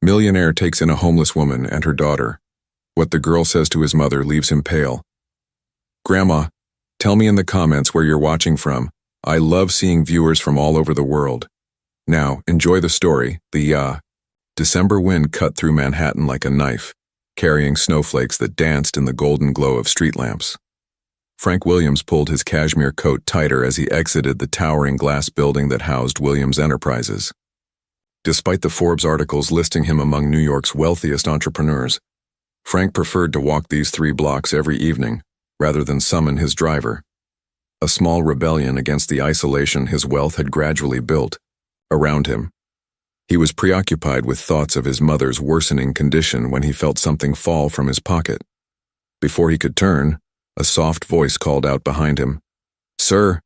Millionaire takes in a homeless woman and her daughter. What the girl says to his mother leaves him pale. Grandma, tell me in the comments where you're watching from. I love seeing viewers from all over the world. Now, enjoy the story. The December wind cut through Manhattan like a knife, carrying snowflakes that danced in the golden glow of street lamps. Frank Williams pulled his cashmere coat tighter as he exited the towering glass building that housed Williams Enterprises. Despite the Forbes articles listing him among New York's wealthiest entrepreneurs, Frank preferred to walk these 3 blocks every evening, rather than summon his driver. A small rebellion against the isolation his wealth had gradually built around him. He was preoccupied with thoughts of his mother's worsening condition when he felt something fall from his pocket. Before he could turn, a soft voice called out behind him. Sir,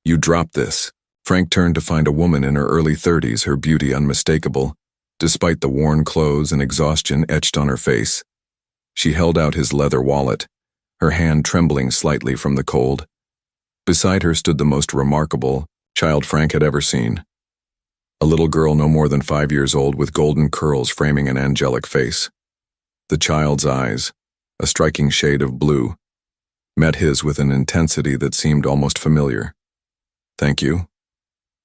you dropped this." Frank turned to find a woman in her early 30s, her beauty unmistakable, despite the worn clothes and exhaustion etched on her face. She held out his leather wallet, her hand trembling slightly from the cold. Beside her stood the most remarkable child Frank had ever seen. A little girl no more than 5 years old with golden curls framing an angelic face. The child's eyes, a striking shade of blue, met his with an intensity that seemed almost familiar. "Thank you,"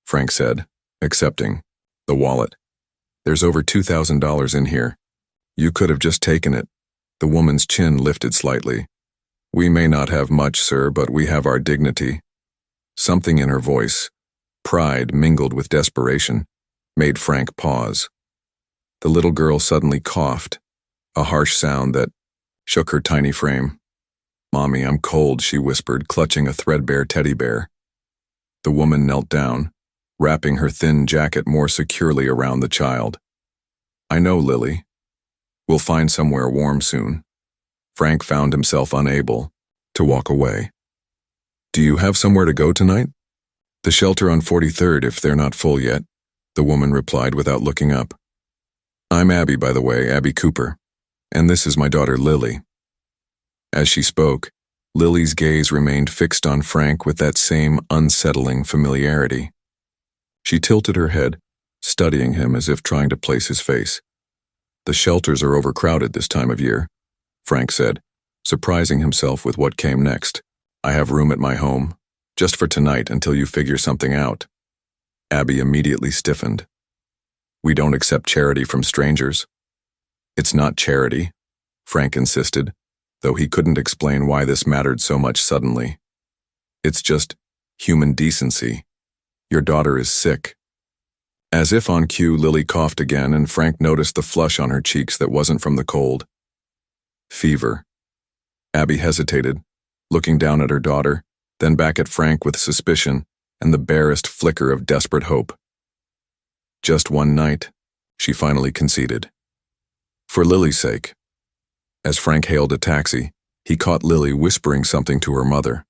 Frank said, accepting the wallet. "There's over $2,000 in here. You could have just taken it." The woman's chin lifted slightly. "We may not have much, sir, but we have our dignity." Something in her voice, pride mingled with desperation, made Frank pause. The little girl suddenly coughed, a harsh sound that shook her tiny frame. "Mommy, I'm cold," she whispered, clutching a threadbare teddy bear. The woman knelt down, wrapping her thin jacket more securely around the child. "I know, Lily. We'll find somewhere warm soon." Frank found himself unable to walk away. "Do you have somewhere to go tonight?" "The shelter on 43rd, if they're not full yet," the woman replied without looking up. "I'm Abby, by the way, Abby Cooper, and this is my daughter Lily." As she spoke, Lily's gaze remained fixed on Frank with that same unsettling familiarity. She tilted her head, studying him as if trying to place his face. "The shelters are overcrowded this time of year," Frank said, surprising himself with what came next. "I have room at my home, just for tonight until you figure something out." Abby immediately stiffened. "We don't accept charity from strangers." "It's not charity," Frank insisted, though he couldn't explain why this mattered so much suddenly. "It's just human decency. Your daughter is sick." As if on cue, Lily coughed again, and Frank noticed the flush on her cheeks that wasn't from the cold. "Fever." Abby hesitated, looking down at her daughter, then back at Frank with suspicion and the barest flicker of desperate hope. "Just one night," she finally conceded. "For Lily's sake." As Frank hailed a taxi, he caught Lily whispering something to her mother.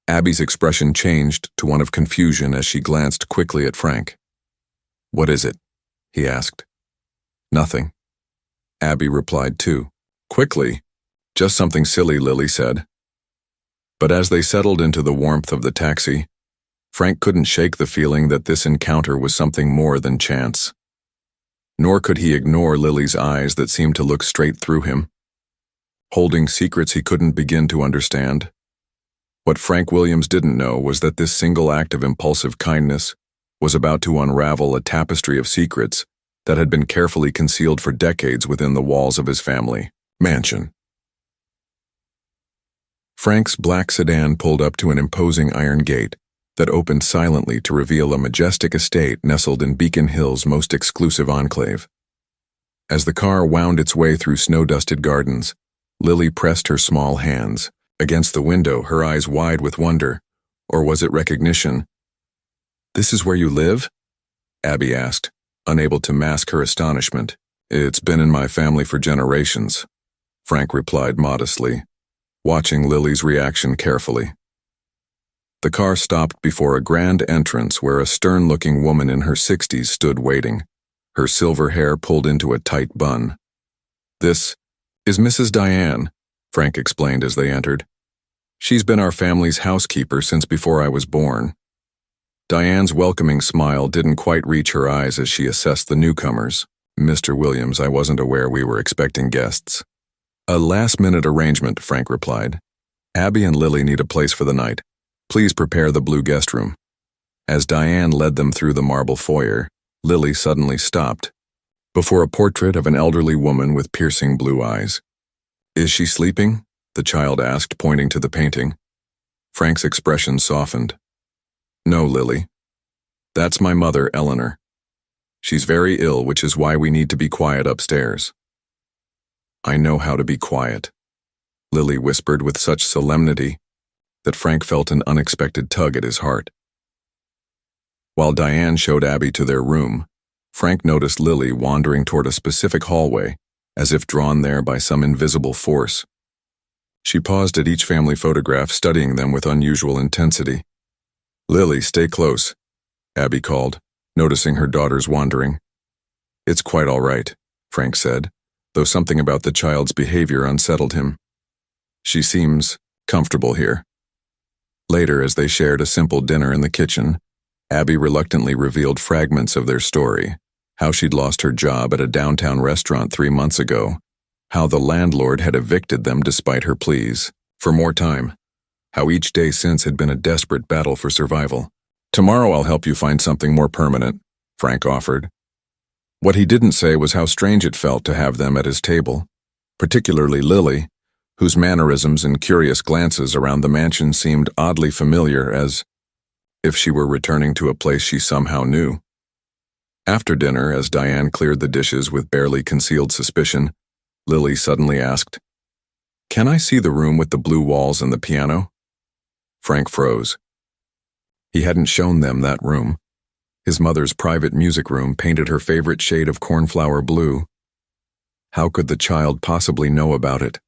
Abby's expression changed to one of confusion as she glanced quickly at Frank. "What is it?" he asked. "Nothing," Abby replied too. Quickly. "Just something silly," Lily said. But as they settled into the warmth of the taxi, Frank couldn't shake the feeling that this encounter was something more than chance. Nor could he ignore Lily's eyes that seemed to look straight through him, holding secrets he couldn't begin to understand. What Frank Williams didn't know was that this single act of impulsive kindness was about to unravel a tapestry of secrets that had been carefully concealed for decades within the walls of his family mansion. Frank's black sedan pulled up to an imposing iron gate that opened silently to reveal a majestic estate nestled in Beacon Hill's most exclusive enclave. As the car wound its way through snow-dusted gardens, Lily pressed her small hands against the window, her eyes wide with wonder. Or was it recognition? "This is where you live?" Abby asked, unable to mask her astonishment. "It's been in my family for generations," Frank replied modestly, watching Lily's reaction carefully. The car stopped before a grand entrance where a stern-looking woman in her 60s stood waiting, her silver hair pulled into a tight bun. "This is Mrs. Diane," Frank explained as they entered. "She's been our family's housekeeper since before I was born." Diane's welcoming smile didn't quite reach her eyes as she assessed the newcomers. Mr. Williams, I wasn't aware we were expecting guests. A last-minute arrangement, Frank replied. Abby and Lily need a place for the night. Please prepare the blue guest room. As Diane led them through the marble foyer, Lily suddenly stopped before a portrait of an elderly woman with piercing blue eyes. Is she sleeping? The child asked, pointing to the painting. Frank's expression softened. No, Lily. That's my mother, Eleanor. She's very ill, which is why we need to be quiet upstairs. I know how to be quiet, Lily whispered with such solemnity that Frank felt an unexpected tug at his heart. While Diane showed Abby to their room, Frank noticed Lily wandering toward a specific hallway, as if drawn there by some invisible force. She paused at each family photograph, studying them with unusual intensity. Lily, stay close, Abby called, noticing her daughter's wandering. It's quite all right, Frank said, though something about the child's behavior unsettled him. She seems comfortable here. Later, as they shared a simple dinner in the kitchen, Abby reluctantly revealed fragments of their story, how she'd lost her job at a downtown restaurant 3 months ago, how the landlord had evicted them despite her pleas for more time, how each day since had been a desperate battle for survival. Tomorrow I'll help you find something more permanent, Frank offered. What he didn't say was how strange it felt to have them at his table, particularly Lily, whose mannerisms and curious glances around the mansion seemed oddly familiar, as if she were returning to a place she somehow knew. After dinner, as Diane cleared the dishes with barely concealed suspicion, Lily suddenly asked, "Can I see the room with the blue walls and the piano?" Frank froze. He hadn't shown them that room. His mother's private music room painted her favorite shade of cornflower blue. How could the child possibly know about it?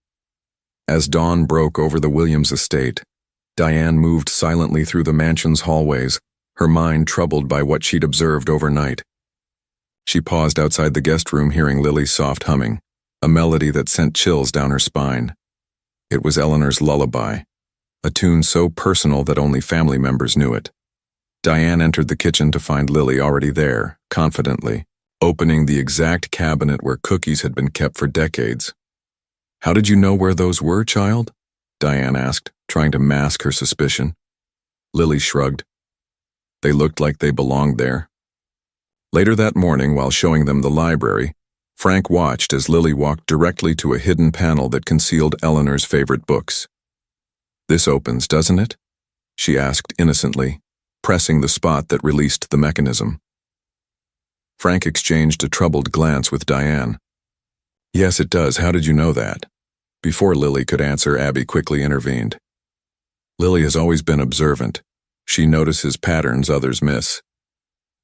As dawn broke over the Williams estate, Diane moved silently through the mansion's hallways, her mind troubled by what she'd observed overnight. She paused outside the guest room, hearing Lily's soft humming, a melody that sent chills down her spine. It was Eleanor's lullaby, a tune so personal that only family members knew it. Diane entered the kitchen to find Lily already there, confidently, opening the exact cabinet where cookies had been kept for decades. "How did you know where those were, child?" Diane asked, trying to mask her suspicion. Lily shrugged. They looked like they belonged there. Later that morning, while showing them the library, Frank watched as Lily walked directly to a hidden panel that concealed Eleanor's favorite books. "This opens, doesn't it?" she asked innocently, pressing the spot that released the mechanism. Frank exchanged a troubled glance with Diane. "Yes, it does. How did you know that?" Before Lily could answer, Abby quickly intervened. Lily has always been observant. She notices patterns others miss.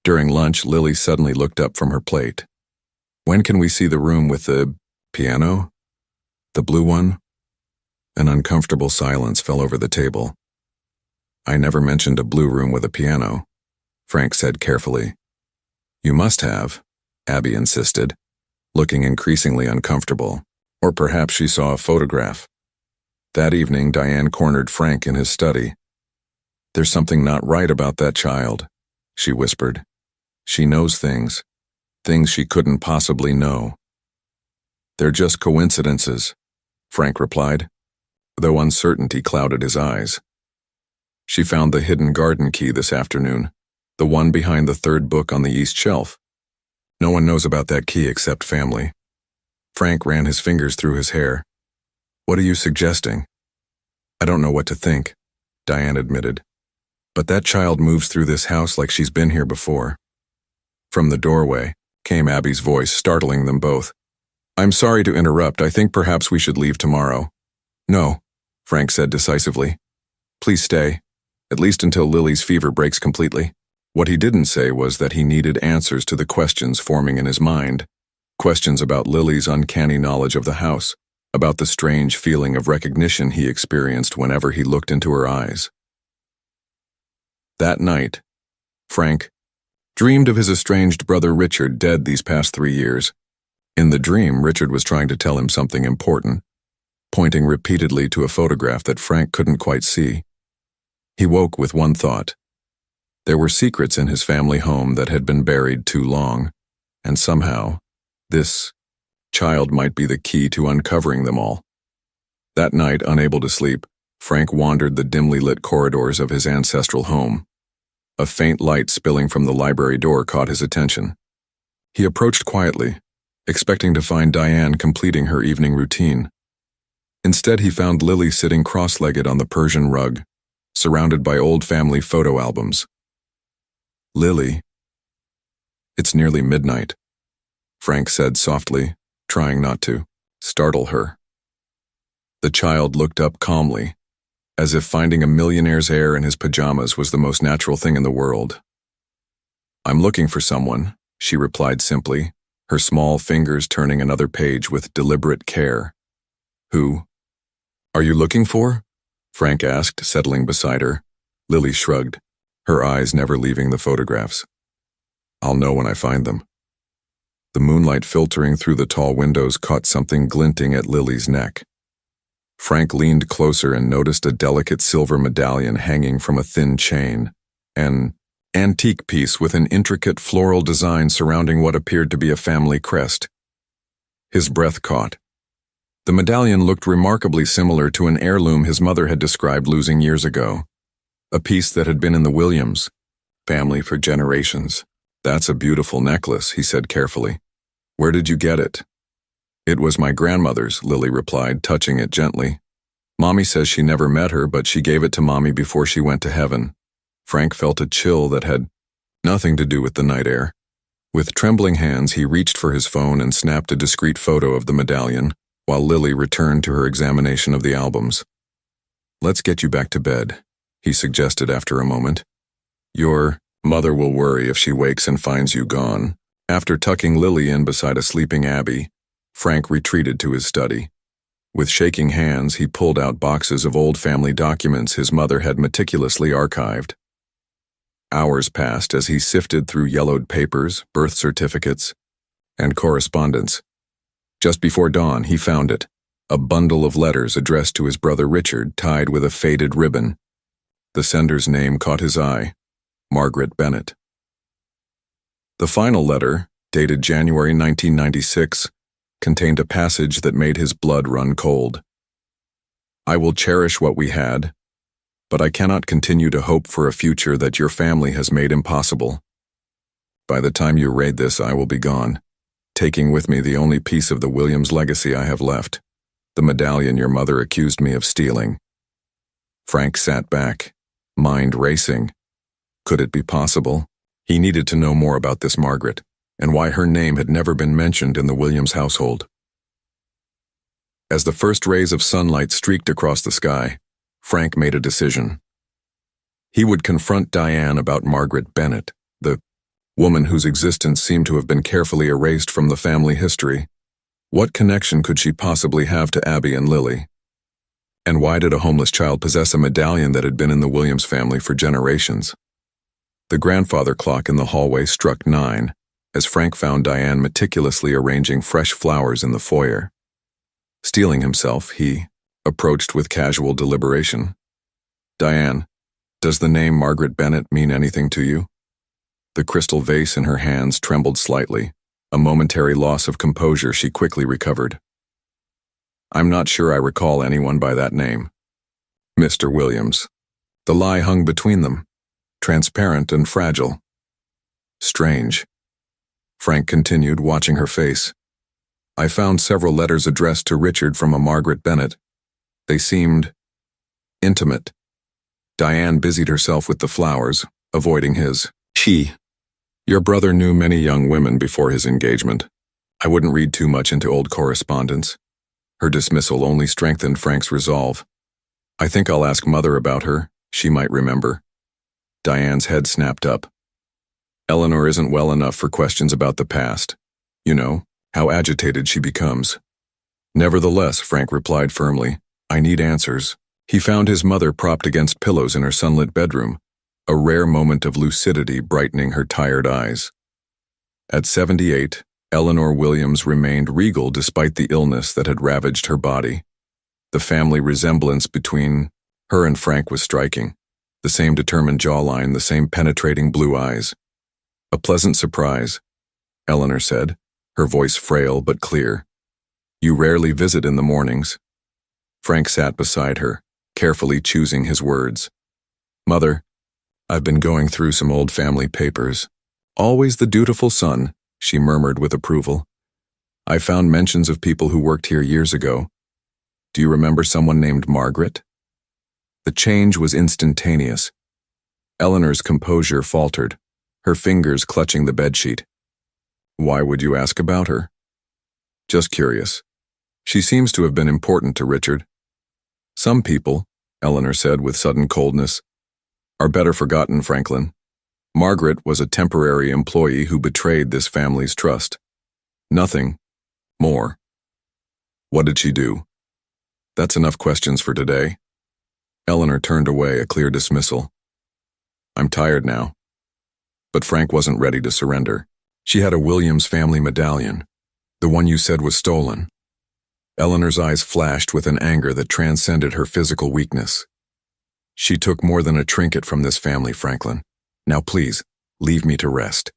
During lunch, Lily suddenly looked up from her plate. "When can we see the room with the piano? The blue one?" An uncomfortable silence fell over the table. "I never mentioned a blue room with a piano," Frank said carefully. "You must have," Abby insisted, looking increasingly uncomfortable. Or perhaps she saw a photograph. That evening, Diane cornered Frank in his study. "There's something not right about that child," she whispered. "She knows things she couldn't possibly know." "They're just coincidences," Frank replied, though uncertainty clouded his eyes. "She found the hidden garden key this afternoon, the one behind the third book on the east shelf. No one knows about that key except family." Frank ran his fingers through his hair. "What are you suggesting?" "I don't know what to think," Diane admitted. "But that child moves through this house like she's been here before." From the doorway came Abby's voice, startling them both. "I'm sorry to interrupt. I think perhaps we should leave tomorrow." "No," Frank said decisively. "Please stay, at least until Lily's fever breaks completely." What he didn't say was that he needed answers to the questions forming in his mind. Questions about Lily's uncanny knowledge of the house, about the strange feeling of recognition he experienced whenever he looked into her eyes. That night, Frank dreamed of his estranged brother Richard, dead these past 3 years. In the dream, Richard was trying to tell him something important, pointing repeatedly to a photograph that Frank couldn't quite see. He woke with one thought: There were secrets in his family home that had been buried too long, and somehow, this child might be the key to uncovering them all. That night, unable to sleep, Frank wandered the dimly lit corridors of his ancestral home. A faint light spilling from the library door caught his attention. He approached quietly, expecting to find Diane completing her evening routine. Instead, he found Lily sitting cross-legged on the Persian rug, surrounded by old family photo albums. "Lily." "It's nearly midnight," Frank said softly, trying not to startle her. The child looked up calmly, as if finding a millionaire's heir in his pajamas was the most natural thing in the world. "I'm looking for someone," she replied simply, her small fingers turning another page with deliberate care. "Who are you looking for?" Frank asked, settling beside her. Lily shrugged, her eyes never leaving the photographs. "I'll know when I find them." The moonlight filtering through the tall windows caught something glinting at Lily's neck. Frank leaned closer and noticed a delicate silver medallion hanging from a thin chain, an antique piece with an intricate floral design surrounding what appeared to be a family crest. His breath caught. The medallion looked remarkably similar to an heirloom his mother had described losing years ago, a piece that had been in the Williams family for generations. "That's a beautiful necklace," he said carefully. "Where did you get it?" "It was my grandmother's," Lily replied, touching it gently. "Mommy says she never met her, but she gave it to Mommy before she went to heaven." Frank felt a chill that had nothing to do with the night air. With trembling hands, he reached for his phone and snapped a discreet photo of the medallion, while Lily returned to her examination of the albums. "Let's get you back to bed," he suggested after a moment. "Your mother will worry if she wakes and finds you gone." After tucking Lily in beside a sleeping Abby, Frank retreated to his study. With shaking hands, he pulled out boxes of old family documents his mother had meticulously archived. Hours passed as he sifted through yellowed papers, birth certificates, and correspondence. Just before dawn, he found it, a bundle of letters addressed to his brother Richard, tied with a faded ribbon. The sender's name caught his eye, Margaret Bennett. The final letter, dated January 1996, contained a passage that made his blood run cold. "I will cherish what we had, but I cannot continue to hope for a future that your family has made impossible. By the time you read this, I will be gone, taking with me the only piece of the Williams legacy I have left, the medallion your mother accused me of stealing." Frank sat back, mind racing. Could it be possible? He needed to know more about this Margaret, and why her name had never been mentioned in the Williams household. As the first rays of sunlight streaked across the sky, Frank made a decision. He would confront Diane about Margaret Bennett, the woman whose existence seemed to have been carefully erased from the family history. What connection could she possibly have to Abby and Lily? And why did a homeless child possess a medallion that had been in the Williams family for generations? The grandfather clock in the hallway struck 9, as Frank found Diane meticulously arranging fresh flowers in the foyer. Steeling himself, he approached with casual deliberation. "Diane, does the name Margaret Bennett mean anything to you?" The crystal vase in her hands trembled slightly. A momentary loss of composure she quickly recovered. "I'm not sure I recall anyone by that name." "Mr. Williams." The lie hung between them, transparent and fragile. "Strange," Frank continued, watching her face. "I found several letters addressed to Richard from a Margaret Bennett. They seemed intimate." Diane busied herself with the flowers, avoiding his. Your brother knew many young women before his engagement. I wouldn't read too much into old correspondence." Her dismissal only strengthened Frank's resolve. "I think I'll ask Mother about her. She might remember." Diane's head snapped up. "Eleanor isn't well enough for questions about the past. You know, how agitated she becomes." "Nevertheless," Frank replied firmly, "I need answers." He found his mother propped against pillows in her sunlit bedroom, a rare moment of lucidity brightening her tired eyes. At 78, Eleanor Williams remained regal despite the illness that had ravaged her body. The family resemblance between her and Frank was striking. The same determined jawline, the same penetrating blue eyes. A pleasant surprise, Eleanor said, her voice frail but clear. You rarely visit in the mornings. Frank sat beside her, carefully choosing his words. Mother, I've been going through some old family papers. Always the dutiful son, she murmured with approval. I found mentions of people who worked here years ago. Do you remember someone named Margaret? The change was instantaneous. Eleanor's composure faltered, her fingers clutching the bedsheet. Why would you ask about her? Just curious. She seems to have been important to Richard. Some people, Eleanor said with sudden coldness, are better forgotten, Franklin. Margaret was a temporary employee who betrayed this family's trust. Nothing more. What did she do? That's enough questions for today. Eleanor turned away, a clear dismissal. I'm tired now. But Frank wasn't ready to surrender. She had a Williams family medallion, the one you said was stolen. Eleanor's eyes flashed with an anger that transcended her physical weakness. She took more than a trinket from this family, Franklin. Now please, leave me to rest.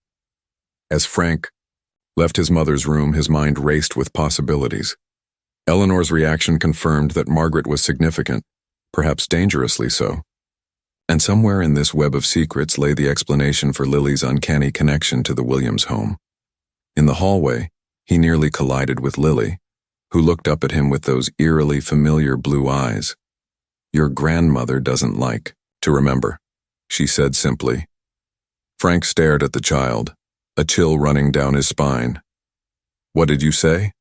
As Frank left his mother's room, his mind raced with possibilities. Eleanor's reaction confirmed that Margaret was significant, perhaps dangerously so. And somewhere in this web of secrets lay the explanation for Lily's uncanny connection to the Williams home. In the hallway, he nearly collided with Lily, who looked up at him with those eerily familiar blue eyes. Your grandmother doesn't like to remember, she said simply. Frank stared at the child, a chill running down his spine. What did you say?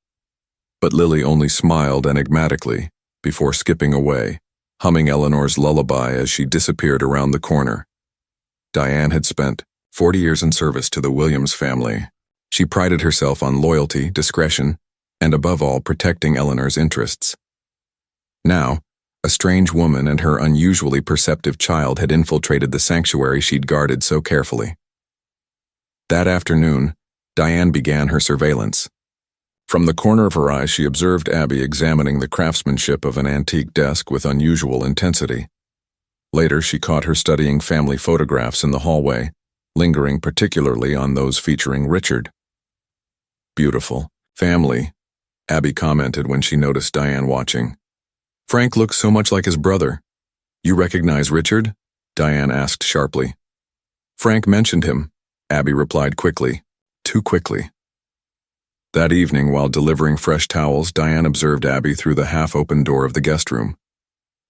But Lily only smiled enigmatically before skipping away, humming Eleanor's lullaby as she disappeared around the corner. Diane had spent 40 years in service to the Williams family. She prided herself on loyalty, discretion, and above all, protecting Eleanor's interests. Now, a strange woman and her unusually perceptive child had infiltrated the sanctuary she'd guarded so carefully. That afternoon, Diane began her surveillance. From the corner of her eye, she observed Abby examining the craftsmanship of an antique desk with unusual intensity. Later, she caught her studying family photographs in the hallway, lingering particularly on those featuring Richard. Beautiful family, Abby commented when she noticed Diane watching. Frank looks so much like his brother. You recognize Richard? Diane asked sharply. Frank mentioned him, Abby replied quickly. Too quickly. That evening, while delivering fresh towels, Diane observed Abby through the half-open door of the guest room.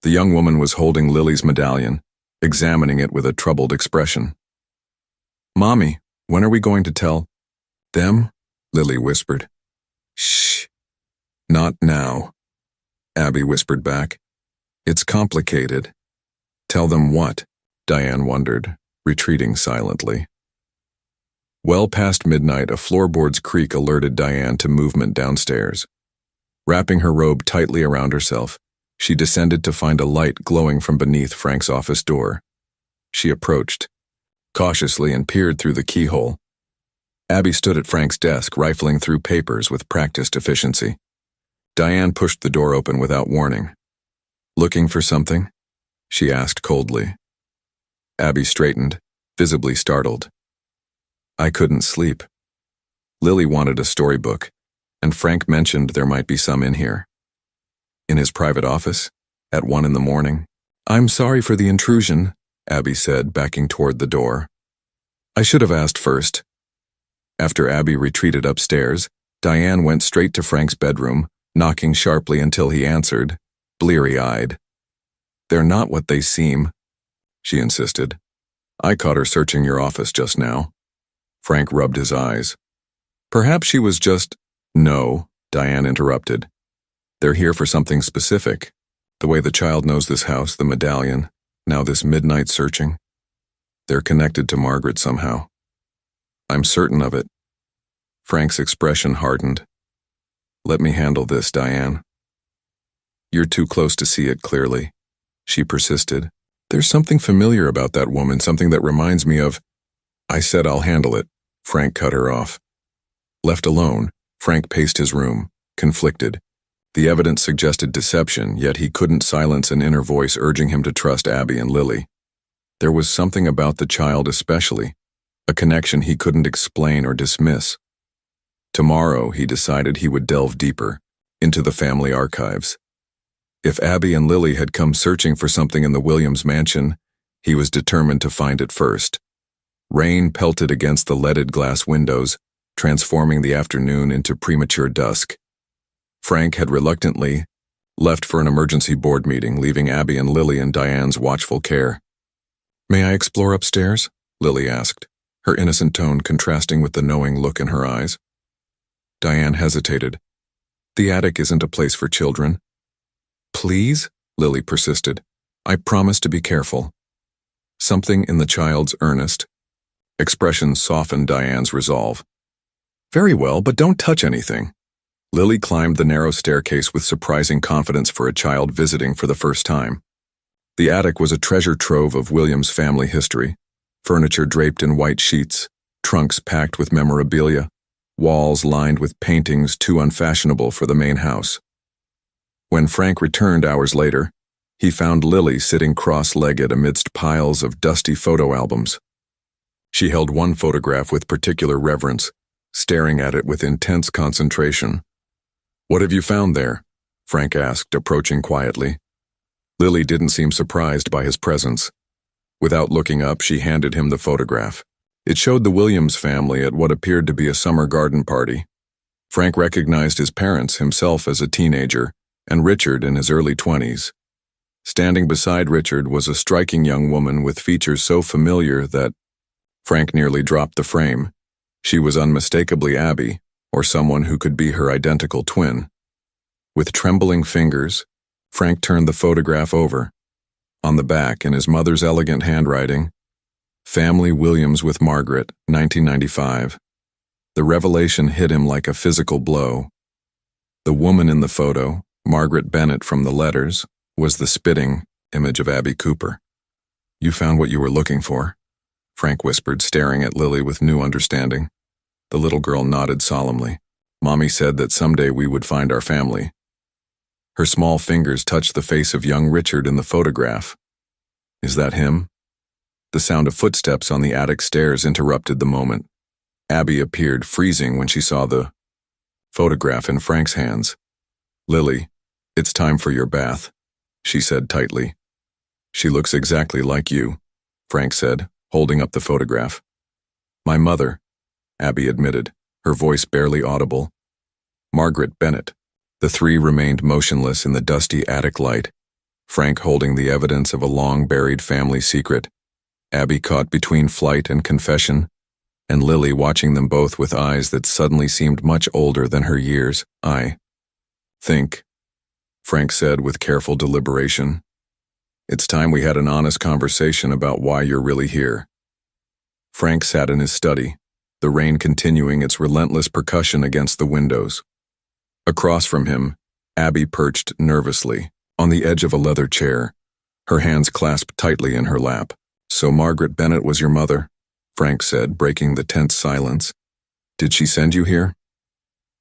The young woman was holding Lily's medallion, examining it with a troubled expression. Mommy, when are we going to tell them? Lily whispered. Shh. Not now, Abby whispered back. It's complicated. Tell them what? Diane wondered, retreating silently. Well past midnight, a floorboard's creak alerted Diane to movement downstairs. Wrapping her robe tightly around herself, she descended to find a light glowing from beneath Frank's office door. She approached, cautiously, and peered through the keyhole. Abby stood at Frank's desk, rifling through papers with practiced efficiency. Diane pushed the door open without warning. Looking for something? She asked coldly. Abby straightened, visibly startled. I couldn't sleep. Lily wanted a storybook, and Frank mentioned there might be some in here. In his private office, at 1 a.m. I'm sorry for the intrusion, Abby said, backing toward the door. I should have asked first. After Abby retreated upstairs, Diane went straight to Frank's bedroom, knocking sharply until he answered, bleary-eyed. They're not what they seem, she insisted. I caught her searching your office just now. Frank rubbed his eyes. Perhaps she was just… No, Diane interrupted. They're here for something specific. The way the child knows this house, the medallion, now this midnight searching. They're connected to Margaret somehow. I'm certain of it. Frank's expression hardened. Let me handle this, Diane. You're too close to see it clearly, she persisted. There's something familiar about that woman, something that reminds me of… I said I'll handle it, Frank cut her off. Left alone, Frank paced his room, conflicted. The evidence suggested deception, yet he couldn't silence an inner voice urging him to trust Abby and Lily. There was something about the child especially, a connection he couldn't explain or dismiss. Tomorrow, he decided he would delve deeper, into the family archives. If Abby and Lily had come searching for something in the Williams mansion, he was determined to find it first. Rain pelted against the leaded glass windows, transforming the afternoon into premature dusk. Frank had reluctantly left for an emergency board meeting, leaving Abby and Lily in Diane's watchful care. "May I explore upstairs?" Lily asked, her innocent tone contrasting with the knowing look in her eyes. Diane hesitated. "The attic isn't a place for children." "Please?" Lily persisted. "I promise to be careful." Something in the child's earnest expression softened Diane's resolve. "Very well, but don't touch anything." Lily climbed the narrow staircase with surprising confidence for a child visiting for the first time. The attic was a treasure trove of Williams' family history, furniture draped in white sheets, trunks packed with memorabilia, walls lined with paintings too unfashionable for the main house. When Frank returned hours later, he found Lily sitting cross-legged amidst piles of dusty photo albums. She held one photograph with particular reverence, staring at it with intense concentration. "What have you found there?" Frank asked, approaching quietly. Lily didn't seem surprised by his presence. Without looking up, she handed him the photograph. It showed the Williams family at what appeared to be a summer garden party. Frank recognized his parents, himself as a teenager, and Richard in his early 20s. Standing beside Richard was a striking young woman with features so familiar that Frank nearly dropped the frame. She was unmistakably Abby, or someone who could be her identical twin. With trembling fingers, Frank turned the photograph over. On the back, in his mother's elegant handwriting, "Family Williams with Margaret, 1995. The revelation hit him like a physical blow. The woman in the photo, Margaret Bennett from the letters, was the spitting image of Abby Cooper. "You found what you were looking for," Frank whispered, staring at Lily with new understanding. The little girl nodded solemnly. "Mommy said that someday we would find our family." Her small fingers touched the face of young Richard in the photograph. "Is that him?" The sound of footsteps on the attic stairs interrupted the moment. Abby appeared, freezing when she saw the photograph in Frank's hands. "Lily, it's time for your bath," she said tightly. "She looks exactly like you," Frank said, holding up the photograph. "My mother," Abby admitted, her voice barely audible. "Margaret Bennett." The three remained motionless in the dusty attic light, Frank holding the evidence of a long-buried family secret, Abby caught between flight and confession, and Lily watching them both with eyes that suddenly seemed much older than her years. "I think," Frank said with careful deliberation, "it's time we had an honest conversation about why you're really here." Frank sat in his study, the rain continuing its relentless percussion against the windows. Across from him, Abby perched nervously, on the edge of a leather chair, her hands clasped tightly in her lap. "So Margaret Bennett was your mother," Frank said, breaking the tense silence. "Did she send you here?"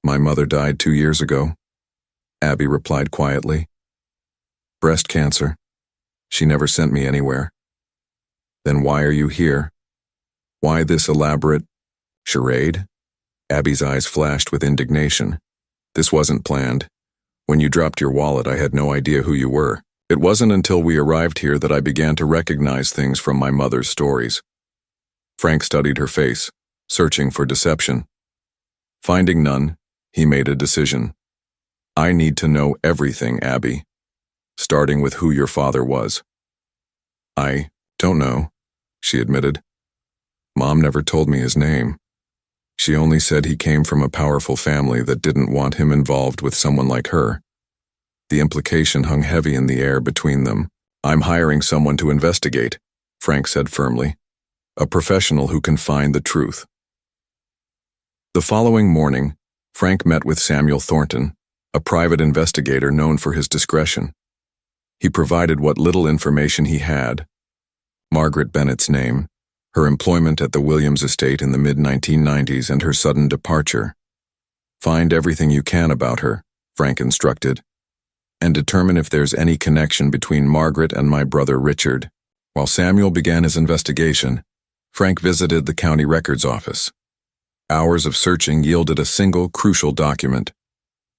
"My mother died 2 years ago," Abby replied quietly. "Breast cancer. She never sent me anywhere." "Then why are you here? Why this elaborate charade?" Abby's eyes flashed with indignation. "This wasn't planned. When you dropped your wallet, I had no idea who you were. It wasn't until we arrived here that I began to recognize things from my mother's stories." Frank studied her face, searching for deception. Finding none, he made a decision. "I need to know everything, Abby, starting with who your father was." "I don't know," she admitted. "Mom never told me his name. She only said he came from a powerful family that didn't want him involved with someone like her." The implication hung heavy in the air between them. "I'm hiring someone to investigate," Frank said firmly. "A professional who can find the truth." The following morning, Frank met with Samuel Thornton, a private investigator known for his discretion. He provided what little information he had: Margaret Bennett's name, her employment at the Williams estate in the mid-1990s, and her sudden departure. "Find everything you can about her," Frank instructed, "and determine if there's any connection between Margaret and my brother Richard." While Samuel began his investigation, Frank visited the county records office. Hours of searching yielded a single crucial document: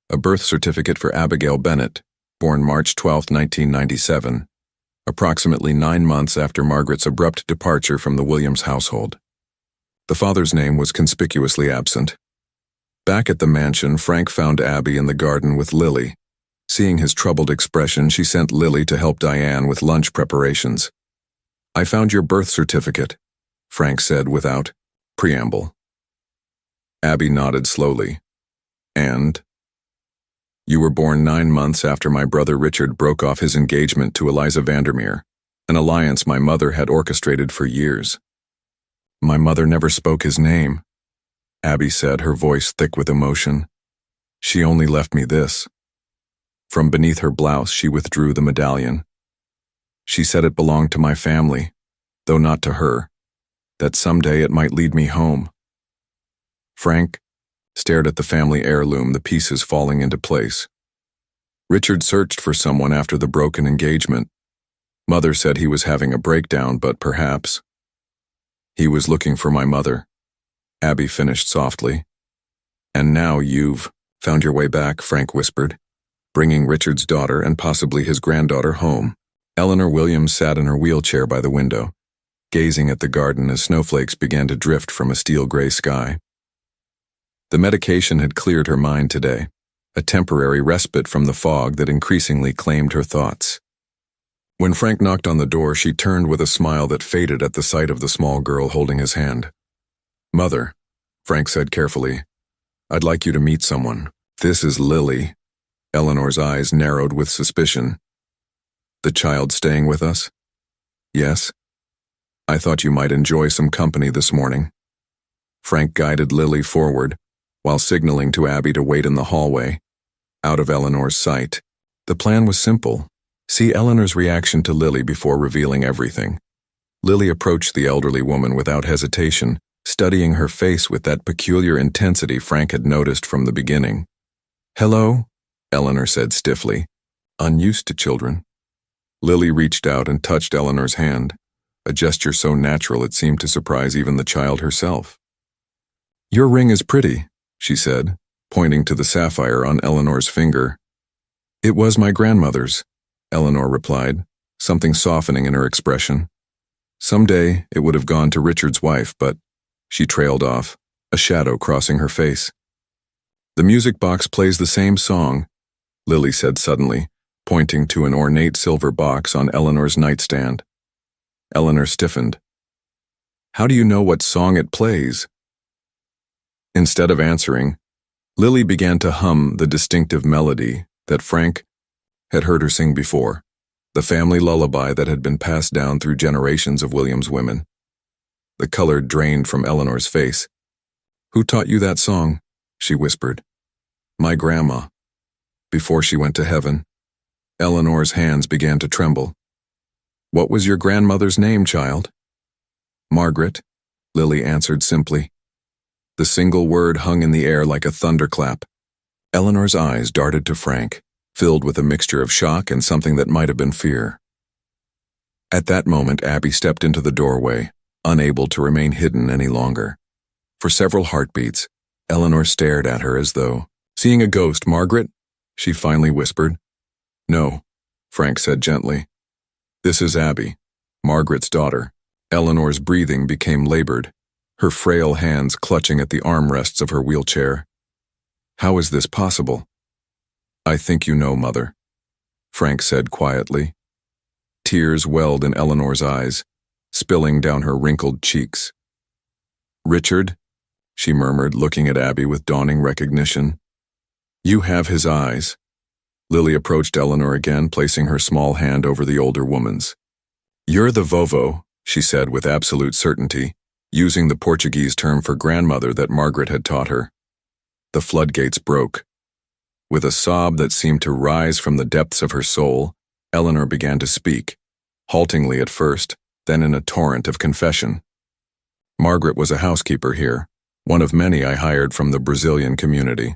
a birth certificate for Abigail Bennett, born March 12, 1997, approximately 9 months after Margaret's abrupt departure from the Williams household. The father's name was conspicuously absent. Back at the mansion, Frank found Abby in the garden with Lily. Seeing his troubled expression, she sent Lily to help Diane with lunch preparations. "I found your birth certificate," Frank said without preamble. Abby nodded slowly. "And?" "You were born 9 months after my brother Richard broke off his engagement to Eliza Vandermeer, an alliance my mother had orchestrated for years." "My mother never spoke his name," Abby said, her voice thick with emotion. "She only left me this." From beneath her blouse, she withdrew the medallion. "She said it belonged to my family, though not to her, that someday it might lead me home." Frank stared at the family heirloom, the pieces falling into place. "Richard searched for someone after the broken engagement. Mother said he was having a breakdown, but perhaps he was looking for my mother," Abby finished softly. "And now you've found your way back," Frank whispered, "bringing Richard's daughter and possibly his granddaughter home." Eleanor Williams sat in her wheelchair by the window, gazing at the garden as snowflakes began to drift from a steel-gray sky. The medication had cleared her mind today, a temporary respite from the fog that increasingly claimed her thoughts. When Frank knocked on the door, she turned with a smile that faded at the sight of the small girl holding his hand. "Mother," Frank said carefully, "I'd like you to meet someone. This is Lily." Eleanor's eyes narrowed with suspicion. "The child staying with us?" "Yes." "I thought you might enjoy some company this morning." Frank guided Lily forward, while signaling to Abby to wait in the hallway, out of Eleanor's sight. The plan was simple: see Eleanor's reaction to Lily before revealing everything. Lily approached the elderly woman without hesitation, studying her face with that peculiar intensity Frank had noticed from the beginning. "Hello," Eleanor said stiffly, unused to children. Lily reached out and touched Eleanor's hand, a gesture so natural it seemed to surprise even the child herself. "Your ring is pretty," she said, pointing to the sapphire on Eleanor's finger. "It was my grandmother's," Eleanor replied, something softening in her expression. "Someday it would have gone to Richard's wife, but—" She trailed off, a shadow crossing her face. "The music box plays the same song," Lily said suddenly, pointing to an ornate silver box on Eleanor's nightstand. Eleanor stiffened. "How do you know what song it plays?" Instead of answering, Lily began to hum the distinctive melody that Frank had heard her sing before, the family lullaby that had been passed down through generations of Williams women. The color drained from Eleanor's face. "Who taught you that song?" she whispered. "My grandma. Before she went to heaven." Eleanor's hands began to tremble. "What was your grandmother's name, child?" "Margaret," Lily answered simply. The single word hung in the air like a thunderclap. Eleanor's eyes darted to Frank, filled with a mixture of shock and something that might have been fear. At that moment, Abby stepped into the doorway, unable to remain hidden any longer. For several heartbeats, Eleanor stared at her as though seeing a ghost. "Margaret?" she finally whispered. "No," Frank said gently. "This is Abby, Margaret's daughter." Eleanor's breathing became labored, her frail hands clutching at the armrests of her wheelchair. "How is this possible?" "I think you know, Mother," Frank said quietly. Tears welled in Eleanor's eyes, spilling down her wrinkled cheeks. "Richard?" she murmured, looking at Abby with dawning recognition. "You have his eyes." Lily approached Eleanor again, placing her small hand over the older woman's. "You're the vovo," she said with absolute certainty, using the Portuguese term for grandmother that Margaret had taught her. The floodgates broke. With a sob that seemed to rise from the depths of her soul, Eleanor began to speak, haltingly at first, then in a torrent of confession. "Margaret was a housekeeper here, one of many I hired from the Brazilian community.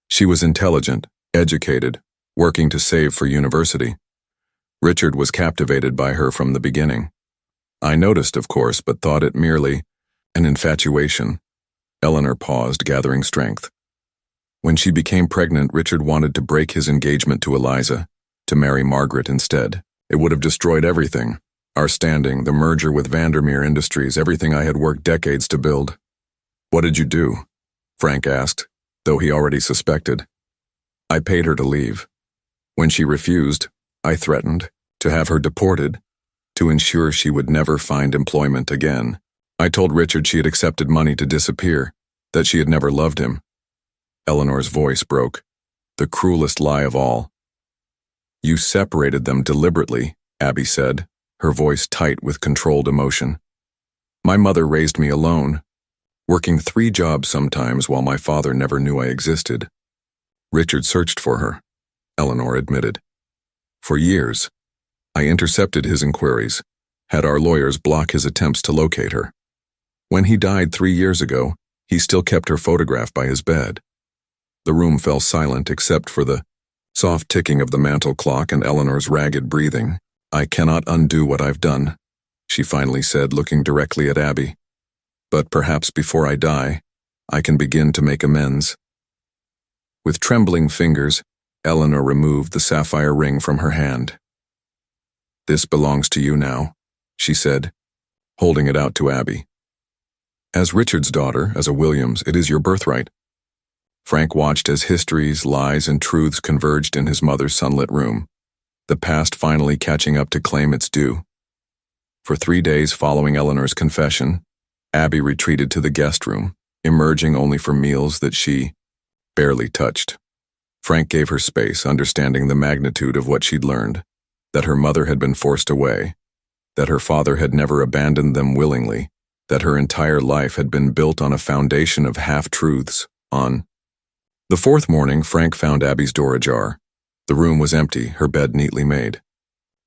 She was intelligent, educated, working to save for university. Richard was captivated by her from the beginning. I noticed, of course, but thought it merely an infatuation. Eleanor paused, gathering strength. When she became pregnant, Richard wanted to break his engagement to Eliza, to marry Margaret instead. It would have destroyed everything. Our standing, the merger with Vandermeer Industries, everything I had worked decades to build. What did you do? Frank asked, though he already suspected. I paid her to leave. When she refused, I threatened to have her deported, to ensure she would never find employment again. I told Richard she had accepted money to disappear, that she had never loved him. Eleanor's voice broke. The cruelest lie of all. You separated them deliberately, Abby said, her voice tight with controlled emotion. My mother raised me alone, working 3 jobs sometimes while my father never knew I existed. Richard searched for her, Eleanor admitted. For years, I intercepted his inquiries, had our lawyers block his attempts to locate her. When he died 3 years ago, he still kept her photograph by his bed. The room fell silent except for the soft ticking of the mantel clock and Eleanor's ragged breathing. I cannot undo what I've done, she finally said, looking directly at Abby. But perhaps before I die, I can begin to make amends. With trembling fingers, Eleanor removed the sapphire ring from her hand. This belongs to you now, she said, holding it out to Abby. As Richard's daughter, as a Williams, it is your birthright. Frank watched as histories, lies, and truths converged in his mother's sunlit room, the past finally catching up to claim its due. For 3 days following Eleanor's confession, Abby retreated to the guest room, emerging only for meals that she barely touched. Frank gave her space, understanding the magnitude of what she'd learned, that her mother had been forced away, that her father had never abandoned them willingly, that her entire life had been built on a foundation of half-truths, on. The 4th morning, Frank found Abby's door ajar. The room was empty, her bed neatly made.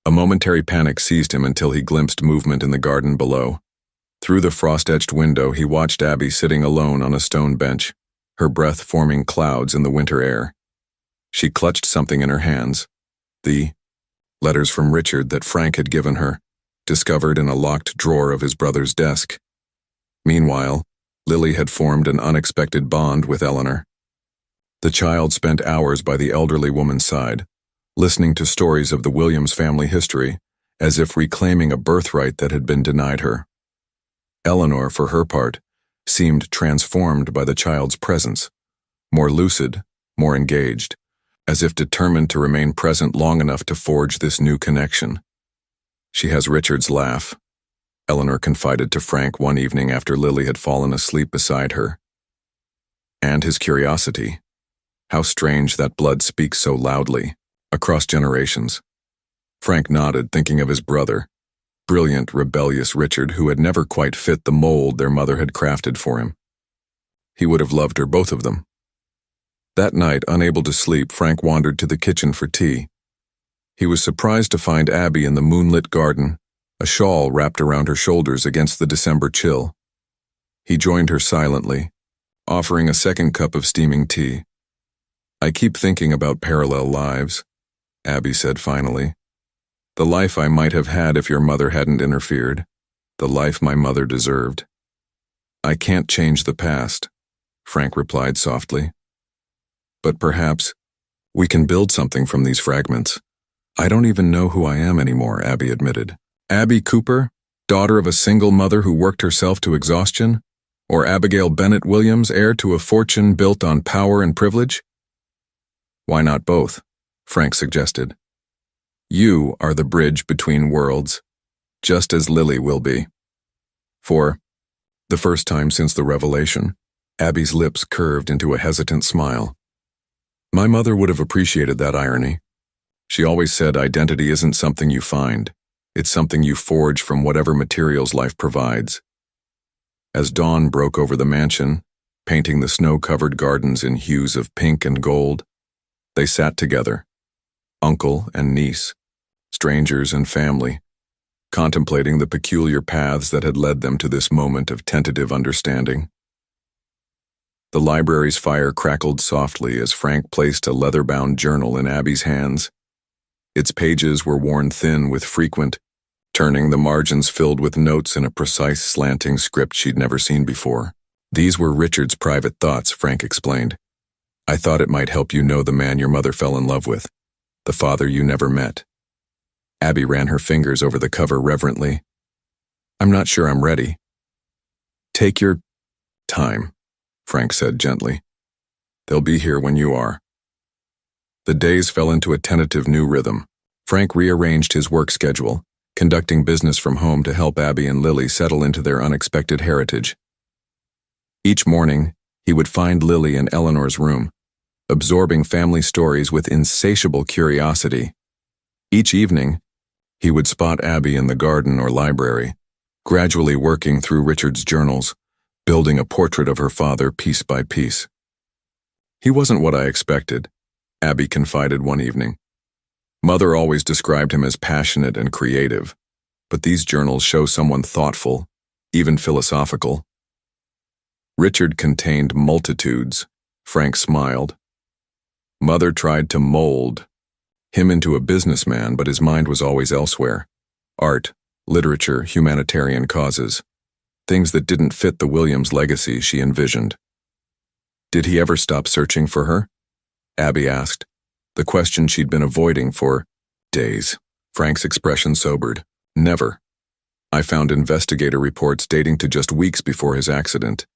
A momentary panic seized him until he glimpsed movement in the garden below. Through the frost-etched window, he watched Abby sitting alone on a stone bench, her breath forming clouds in the winter air. She clutched something in her hands, the letters from Richard that Frank had given her, discovered in a locked drawer of his brother's desk. Meanwhile, Lily had formed an unexpected bond with Eleanor. The child spent hours by the elderly woman's side, listening to stories of the Williams family history, as if reclaiming a birthright that had been denied her. Eleanor, for her part, seemed transformed by the child's presence, more lucid, more engaged, as if determined to remain present long enough to forge this new connection. She has Richard's laugh, Eleanor confided to Frank one evening after Lily had fallen asleep beside her. And his curiosity. How strange that blood speaks so loudly, across generations. Frank nodded, thinking of his brother, brilliant, rebellious Richard, who had never quite fit the mold their mother had crafted for him. He would have loved her, both of them. That night, unable to sleep, Frank wandered to the kitchen for tea. He was surprised to find Abby in the moonlit garden, a shawl wrapped around her shoulders against the December chill. He joined her silently, offering a second cup of steaming tea. I keep thinking about parallel lives, Abby said finally. The life I might have had if your mother hadn't interfered, the life my mother deserved. I can't change the past, Frank replied softly. But perhaps we can build something from these fragments. I don't even know who I am anymore, Abby admitted. Abby Cooper, daughter of a single mother who worked herself to exhaustion? Or Abigail Bennett Williams, heir to a fortune built on power and privilege? Why not both? Frank suggested. You are the bridge between worlds, just as Lily will be. For the first time since the revelation, Abby's lips curved into a hesitant smile. My mother would have appreciated that irony. She always said identity isn't something you find. It's something you forge from whatever materials life provides. As dawn broke over the mansion, painting the snow-covered gardens in hues of pink and gold, they sat together, uncle and niece, strangers and family, contemplating the peculiar paths that had led them to this moment of tentative understanding. The library's fire crackled softly as Frank placed a leather-bound journal in Abby's hands. Its pages were worn thin with frequent turning, the margins filled with notes in a precise slanting script she'd never seen before. These were Richard's private thoughts, Frank explained. I thought it might help you know the man your mother fell in love with, the father you never met. Abby ran her fingers over the cover reverently. I'm not sure I'm ready. Take your time, Frank said gently. They'll be here when you are. The days fell into a tentative new rhythm. Frank rearranged his work schedule, conducting business from home to help Abby and Lily settle into their unexpected heritage. Each morning, he would find Lily in Eleanor's room, absorbing family stories with insatiable curiosity. Each evening, he would spot Abby in the garden or library, gradually working through Richard's journals, building a portrait of her father piece by piece. He wasn't what I expected, Abby confided one evening. Mother always described him as passionate and creative, but these journals show someone thoughtful, even philosophical. Richard contained multitudes, Frank smiled. Mother tried to mold him into a businessman, but his mind was always elsewhere. Art, literature, humanitarian causes. Things that didn't fit the Williams legacy she envisioned. Did he ever stop searching for her? Abby asked, the question she'd been avoiding for days. Frank's expression sobered. Never. I found investigator reports dating to just weeks before his accident.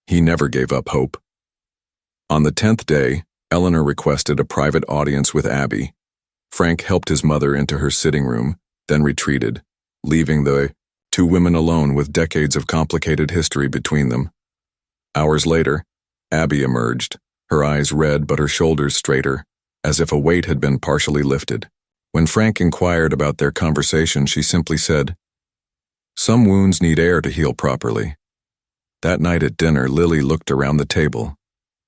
He never gave up hope. On the 10th day, Eleanor requested a private audience with Abby. Frank helped his mother into her sitting room, then retreated, leaving the two women alone with decades of complicated history between them. Hours later, Abby emerged, her eyes red but her shoulders straighter, as if a weight had been partially lifted. When Frank inquired about their conversation, she simply said, "Some wounds need air to heal properly." That night at dinner, Lily looked around the table,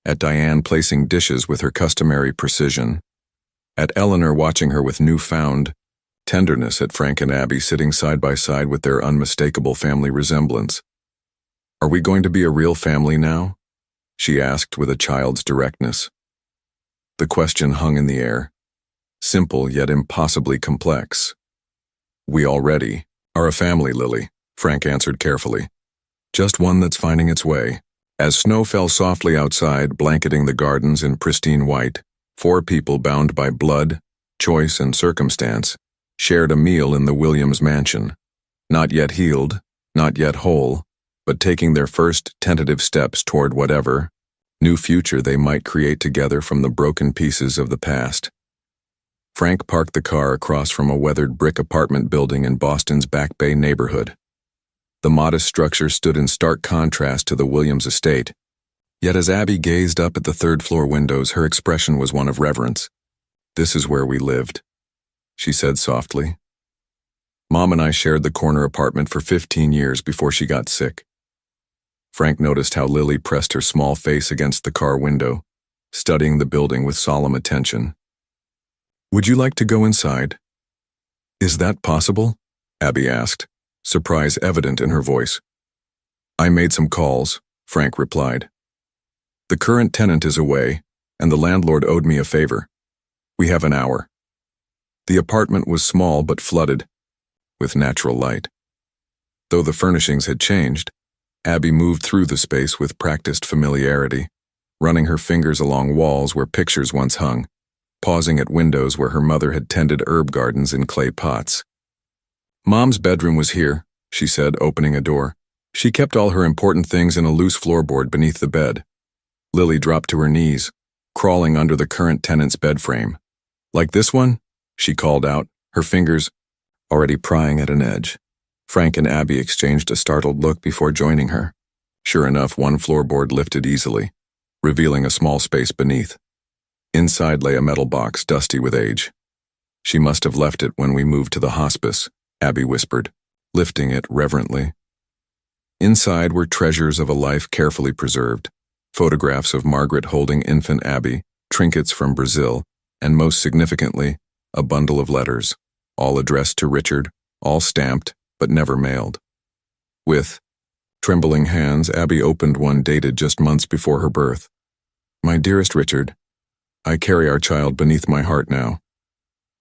at Diane placing dishes with her customary precision, at Eleanor watching her with newfound tenderness, at Frank and Abby sitting side by side with their unmistakable family resemblance. "Are we going to be a real family now?" she asked with a child's directness. The question hung in the air, simple yet impossibly complex. "We already are a family, Lily," Frank answered carefully. "Just one that's finding its way." As snow fell softly outside, blanketing the gardens in pristine white, 4 people bound by blood, choice, and circumstance shared a meal in the Williams mansion. Not yet healed, not yet whole, but taking their first tentative steps toward whatever new future they might create together from the broken pieces of the past. Frank parked the car across from a weathered brick apartment building in Boston's Back Bay neighborhood. The modest structure stood in stark contrast to the Williams estate. Yet as Abby gazed up at the third-floor windows, her expression was one of reverence. "This is where we lived," she said softly. "Mom and I shared the corner apartment for 15 years before she got sick." Frank noticed how Lily pressed her small face against the car window, studying the building with solemn attention. "Would you like to go inside?" "Is that possible?" Abby asked, surprise evident in her voice. "I made some calls," Frank replied. "The current tenant is away, and the landlord owed me a favor. We have an hour." The apartment was small but flooded, with natural light. Though the furnishings had changed, Abby moved through the space with practiced familiarity, running her fingers along walls where pictures once hung, pausing at windows where her mother had tended herb gardens in clay pots. "Mom's bedroom was here," she said, opening a door. "She kept all her important things in a loose floorboard beneath the bed." Lily dropped to her knees, crawling under the current tenant's bed frame. "Like this one?" she called out, her fingers already prying at an edge. Frank and Abby exchanged a startled look before joining her. Sure enough, one floorboard lifted easily, revealing a small space beneath. Inside lay a metal box, dusty with age. "She must have left it when we moved to the hospice," Abby whispered, lifting it reverently. Inside were treasures of a life carefully preserved, photographs of Margaret holding infant Abby, trinkets from Brazil, and most significantly, a bundle of letters, all addressed to Richard, all stamped, but never mailed. With trembling hands, Abby opened one dated just months before her birth. "My dearest Richard, I carry our child beneath my heart now.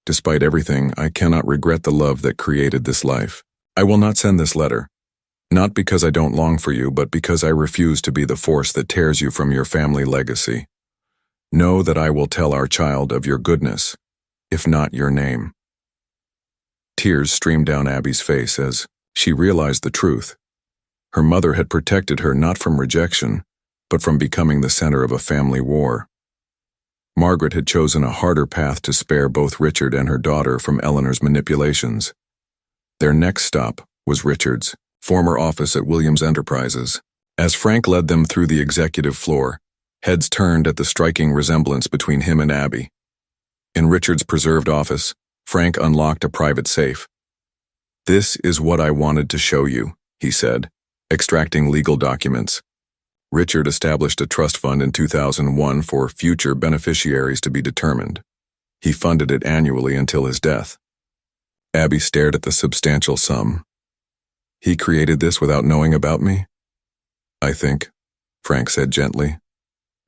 Despite everything, I cannot regret the love that created this life. I will not send this letter. Not because I don't long for you, but because I refuse to be the force that tears you from your family legacy. Know that I will tell our child of your goodness, if not your name." Tears streamed down Abby's face as she realized the truth. Her mother had protected her not from rejection, but from becoming the center of a family war. Margaret had chosen a harder path to spare both Richard and her daughter from Eleanor's manipulations. Their next stop was Richard's former office at Williams Enterprises. As Frank led them through the executive floor, heads turned at the striking resemblance between him and Abby. In Richard's preserved office, Frank unlocked a private safe. "This is what I wanted to show you," he said, extracting legal documents. Richard established a trust fund in 2001 for future beneficiaries to be determined. He funded it annually until his death. Abby stared at the substantial sum. "He created this without knowing about me?" "I think," Frank said gently,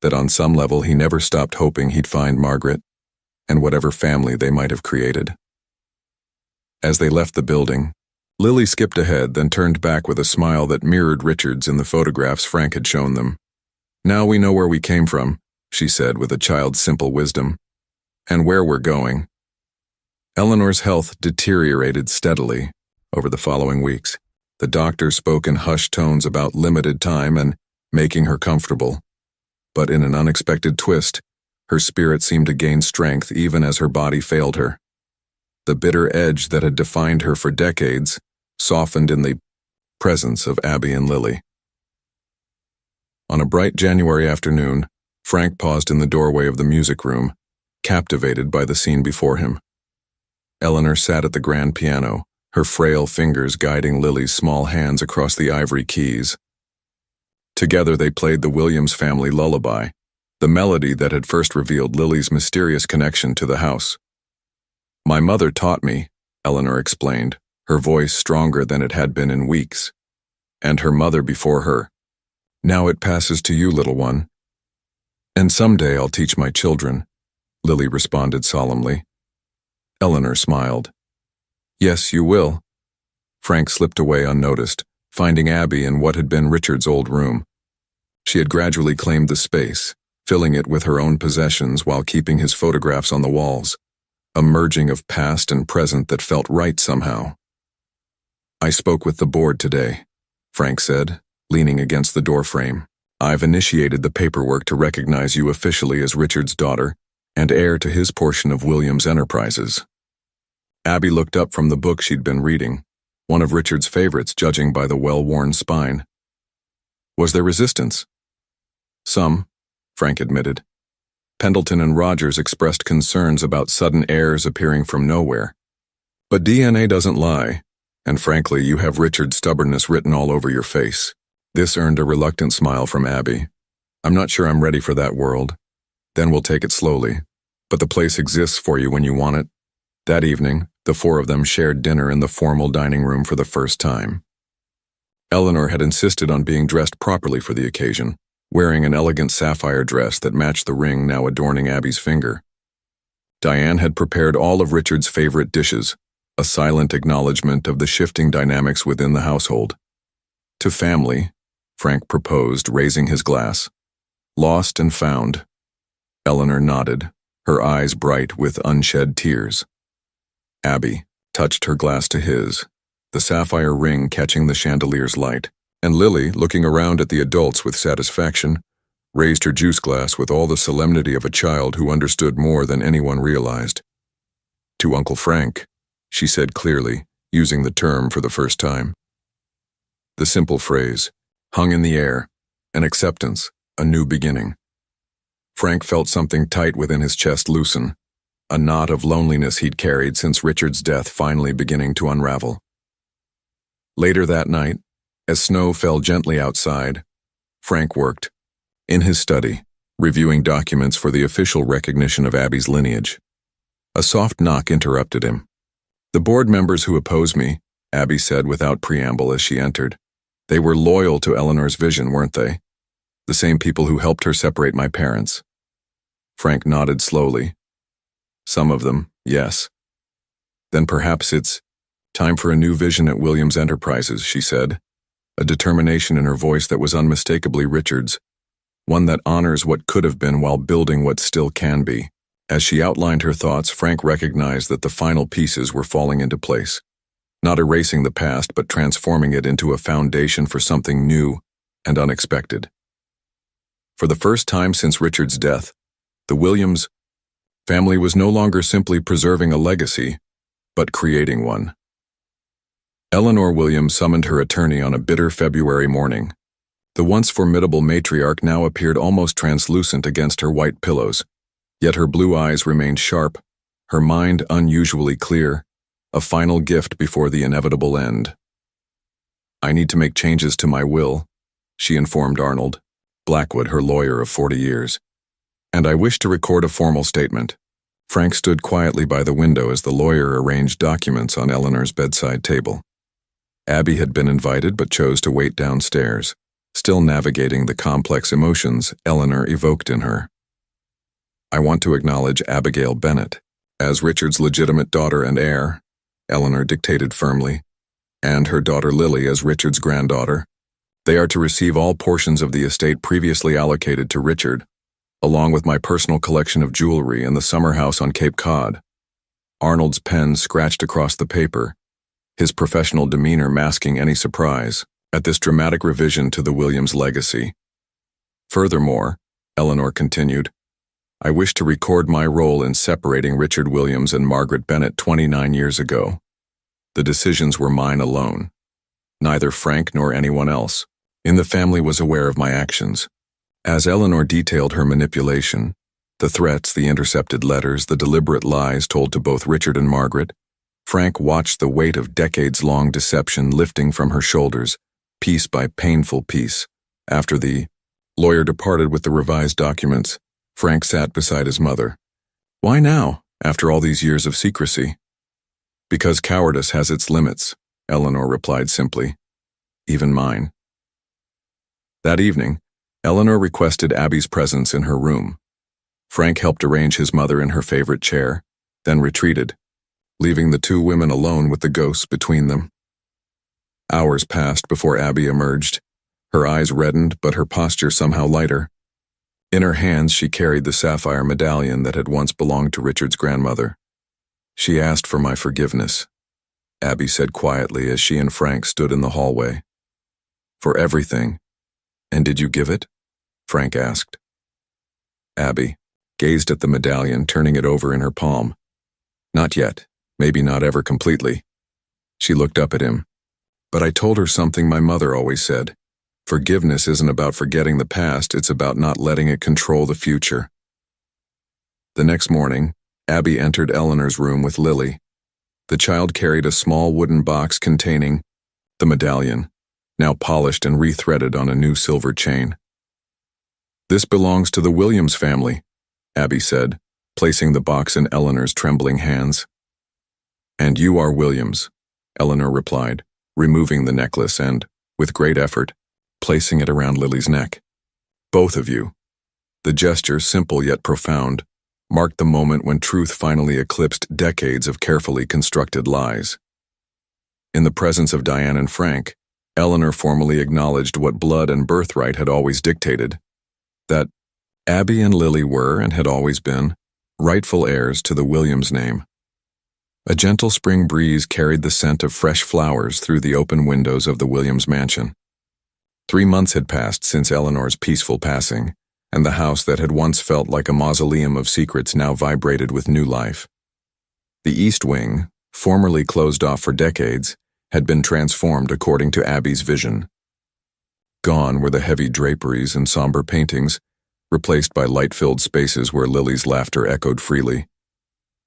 "that on some level he never stopped hoping he'd find Margaret and whatever family they might have created." As they left the building, Lily skipped ahead, then turned back with a smile that mirrored Richard's in the photographs Frank had shown them. "Now we know where we came from," she said with a child's simple wisdom, "and where we're going." Eleanor's health deteriorated steadily over the following weeks. The doctor spoke in hushed tones about limited time and making her comfortable. But in an unexpected twist, her spirit seemed to gain strength even as her body failed her. The bitter edge that had defined her for decades softened in the presence of Abby and Lily. On a bright January afternoon, Frank paused in the doorway of the music room, captivated by the scene before him. Eleanor sat at the grand piano, her frail fingers guiding Lily's small hands across the ivory keys. Together they played the Williams family lullaby, the melody that had first revealed Lily's mysterious connection to the house. "My mother taught me," Eleanor explained, her voice stronger than it had been in weeks. "And her mother before her. Now it passes to you, little one." "And someday I'll teach my children," Lily responded solemnly. Eleanor smiled. "Yes, you will." Frank slipped away unnoticed, finding Abby in what had been Richard's old room. She had gradually claimed the space, filling it with her own possessions while keeping his photographs on the walls. A merging of past and present that felt right somehow. "I spoke with the board today," Frank said, leaning against the doorframe. "I've initiated the paperwork to recognize you officially as Richard's daughter and heir to his portion of Williams Enterprises." Abby looked up from the book she'd been reading, one of Richard's favorites judging by the well-worn spine. "Was there resistance?" "Some," Frank admitted. Pendleton and Rogers expressed concerns about sudden heirs appearing from nowhere. "But DNA doesn't lie, and frankly, you have Richard's stubbornness written all over your face." This earned a reluctant smile from Abby. "I'm not sure I'm ready for that world. Then we'll take it slowly. But the place exists for you when you want it." That evening, the four of them shared dinner in the formal dining room for the first time. Eleanor had insisted on being dressed properly for the occasion, wearing an elegant sapphire dress that matched the ring now adorning Abby's finger. Diane had prepared all of Richard's favorite dishes, a silent acknowledgement of the shifting dynamics within the household. "To family," Frank proposed, raising his glass. "Lost and found." Eleanor nodded, her eyes bright with unshed tears. Abby touched her glass to his, the sapphire ring catching the chandelier's light, and Lily, looking around at the adults with satisfaction, raised her juice glass with all the solemnity of a child who understood more than anyone realized. "To Uncle Frank," she said clearly, using the term for the first time. The simple phrase hung in the air, an acceptance, a new beginning. Frank felt something tight within his chest loosen, a knot of loneliness he'd carried since Richard's death finally beginning to unravel. Later that night, as snow fell gently outside, Frank worked, in his study, reviewing documents for the official recognition of Abby's lineage. A soft knock interrupted him. "The board members who oppose me," Abby said without preamble as she entered. "They were loyal to Eleanor's vision, weren't they? The same people who helped her separate my parents." Frank nodded slowly. "Some of them, yes." Then perhaps it's time for a new vision at Williams Enterprises, she said, a determination in her voice that was unmistakably Richard's, one that honors what could have been while building what still can be. As she outlined her thoughts, Frank recognized that the final pieces were falling into place, not erasing the past but transforming it into a foundation for something new and unexpected. For the first time since Richard's death, the Williams family was no longer simply preserving a legacy, but creating one. Eleanor Williams summoned her attorney on a bitter February morning. The once formidable matriarch now appeared almost translucent against her white pillows, yet her blue eyes remained sharp, her mind unusually clear, a final gift before the inevitable end. "I need to make changes to my will," she informed Arnold Blackwood, her lawyer of 40 years. "And I wish to record a formal statement." Frank stood quietly by the window as the lawyer arranged documents on Eleanor's bedside table. Abby had been invited but chose to wait downstairs, still navigating the complex emotions Eleanor evoked in her. "I want to acknowledge Abigail Bennett as Richard's legitimate daughter and heir," Eleanor dictated firmly, "and her daughter Lily as Richard's granddaughter. They are to receive all portions of the estate previously allocated to Richard, along with my personal collection of jewelry and the summer house on Cape Cod." Arnold's pen scratched across the paper, his professional demeanor masking any surprise at this dramatic revision to the Williams legacy. "Furthermore," Eleanor continued, "I wish to record my role in separating Richard Williams and Margaret Bennett 29 years ago. The decisions were mine alone. Neither Frank nor anyone else in the family was aware of my actions." As Eleanor detailed her manipulation, the threats, the intercepted letters, the deliberate lies told to both Richard and Margaret, Frank watched the weight of decades-long deception lifting from her shoulders, piece by painful piece. After the lawyer departed with the revised documents, Frank sat beside his mother. "Why now, after all these years of secrecy?" "Because cowardice has its limits," Eleanor replied simply. "Even mine." That evening, Eleanor requested Abby's presence in her room. Frank helped arrange his mother in her favorite chair, then retreated, leaving the two women alone with the ghosts between them. Hours passed before Abby emerged, her eyes reddened but her posture somehow lighter. In her hands she carried the sapphire medallion that had once belonged to Richard's grandmother. "She asked for my forgiveness," Abby said quietly as she and Frank stood in the hallway. "For everything. And did you give it?" Frank asked. Abby gazed at the medallion, turning it over in her palm. "Not yet, maybe not ever completely." She looked up at him. "But I told her something my mother always said. Forgiveness isn't about forgetting the past, it's about not letting it control the future." The next morning, Abby entered Eleanor's room with Lily. The child carried a small wooden box containing the medallion, now polished and rethreaded on a new silver chain. "This belongs to the Williams family," Abby said, placing the box in Eleanor's trembling hands. "And you are Williams," Eleanor replied, removing the necklace and, with great effort, placing it around Lily's neck. "Both of you." The gesture, simple yet profound, marked the moment when truth finally eclipsed decades of carefully constructed lies. In the presence of Diane and Frank, Eleanor formally acknowledged what blood and birthright had always dictated, that Abby and Lily were, and had always been, rightful heirs to the Williams name. A gentle spring breeze carried the scent of fresh flowers through the open windows of the Williams mansion. 3 months had passed since Eleanor's peaceful passing, and the house that had once felt like a mausoleum of secrets now vibrated with new life. The East Wing, formerly closed off for decades, had been transformed according to Abby's vision. Gone were the heavy draperies and somber paintings, replaced by light-filled spaces where Lily's laughter echoed freely.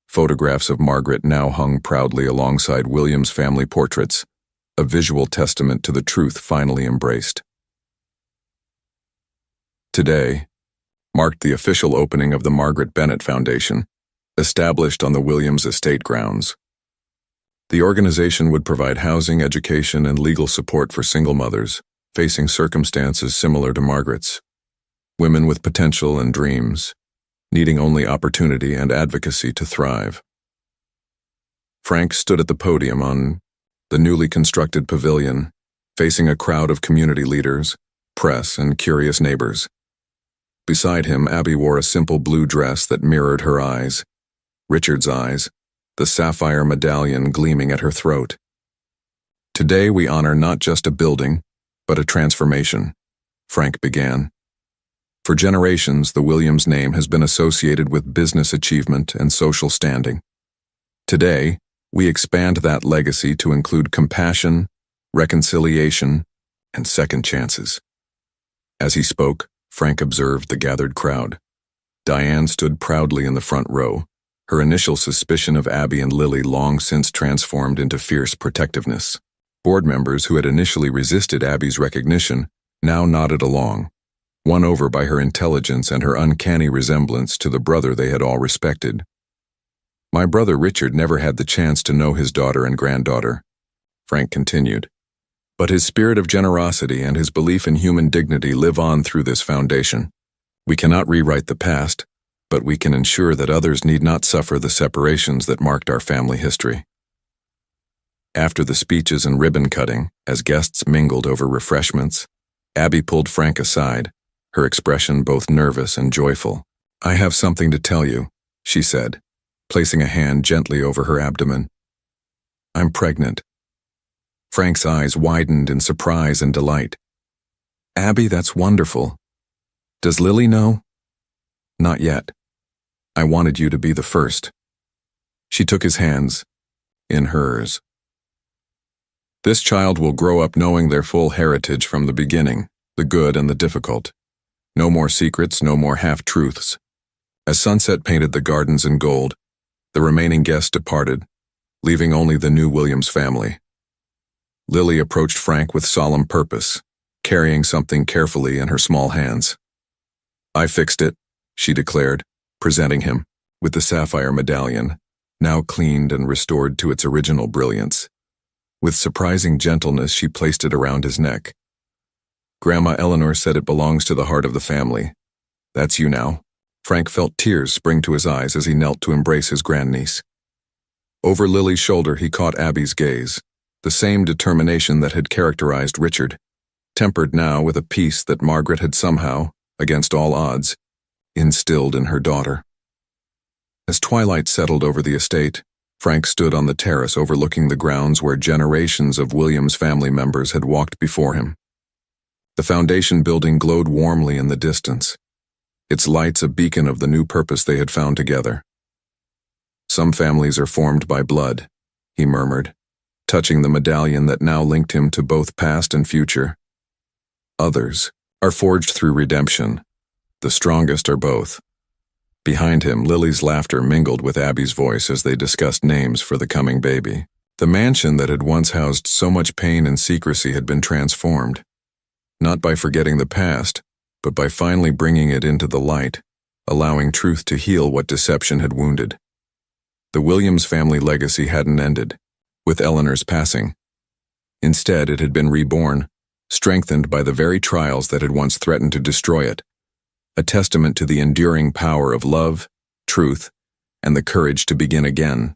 Photographs of Margaret now hung proudly alongside Williams' family portraits, a visual testament to the truth finally embraced. Today marked the official opening of the Margaret Bennett Foundation, established on the Williams estate grounds. The organization would provide housing, education, and legal support for single mothers facing circumstances similar to Margaret's, women with potential and dreams, needing only opportunity and advocacy to thrive. Frank stood at the podium on the newly constructed pavilion, facing a crowd of community leaders, press, and curious neighbors. Beside him, Abby wore a simple blue dress that mirrored her eyes, Richard's eyes, the sapphire medallion gleaming at her throat. Today we honor not just a building, but a transformation, Frank began. For generations, the Williams name has been associated with business achievement and social standing. Today, we expand that legacy to include compassion, reconciliation, and second chances. As he spoke, Frank observed the gathered crowd. Diane stood proudly in the front row, her initial suspicion of Abby and Lily long since transformed into fierce protectiveness. Board members who had initially resisted Abby's recognition now nodded along, won over by her intelligence and her uncanny resemblance to the brother they had all respected. My brother Richard never had the chance to know his daughter and granddaughter, Frank continued. But his spirit of generosity and his belief in human dignity live on through this foundation. We cannot rewrite the past, but we can ensure that others need not suffer the separations that marked our family history. After the speeches and ribbon cutting, as guests mingled over refreshments, Abby pulled Frank aside, her expression both nervous and joyful. "I have something to tell you," she said, placing a hand gently over her abdomen. "I'm pregnant." Frank's eyes widened in surprise and delight. "Abby, that's wonderful. Does Lily know?" "Not yet. I wanted you to be the first." She took his hands in hers. "This child will grow up knowing their full heritage from the beginning, the good and the difficult. No more secrets, no more half-truths." As sunset painted the gardens in gold, the remaining guests departed, leaving only the new Williams family. Lily approached Frank with solemn purpose, carrying something carefully in her small hands. "I fixed it," she declared, presenting him with the sapphire medallion, now cleaned and restored to its original brilliance. With surprising gentleness, she placed it around his neck. "Grandma Eleanor said it belongs to the heart of the family. That's you now." Frank felt tears spring to his eyes as he knelt to embrace his grandniece. Over Lily's shoulder he caught Abby's gaze, the same determination that had characterized Richard, tempered now with a peace that Margaret had somehow, against all odds, instilled in her daughter. As twilight settled over the estate, Frank stood on the terrace overlooking the grounds where generations of Williams family members had walked before him. The foundation building glowed warmly in the distance, its lights a beacon of the new purpose they had found together. "Some families are formed by blood," he murmured, touching the medallion that now linked him to both past and future. "Others are forged through redemption. The strongest are both." Behind him, Lily's laughter mingled with Abby's voice as they discussed names for the coming baby. The mansion that had once housed so much pain and secrecy had been transformed, not by forgetting the past, but by finally bringing it into the light, allowing truth to heal what deception had wounded. The Williams family legacy hadn't ended with Eleanor's passing. Instead, it had been reborn, strengthened by the very trials that had once threatened to destroy it, a testament to the enduring power of love, truth, and the courage to begin again.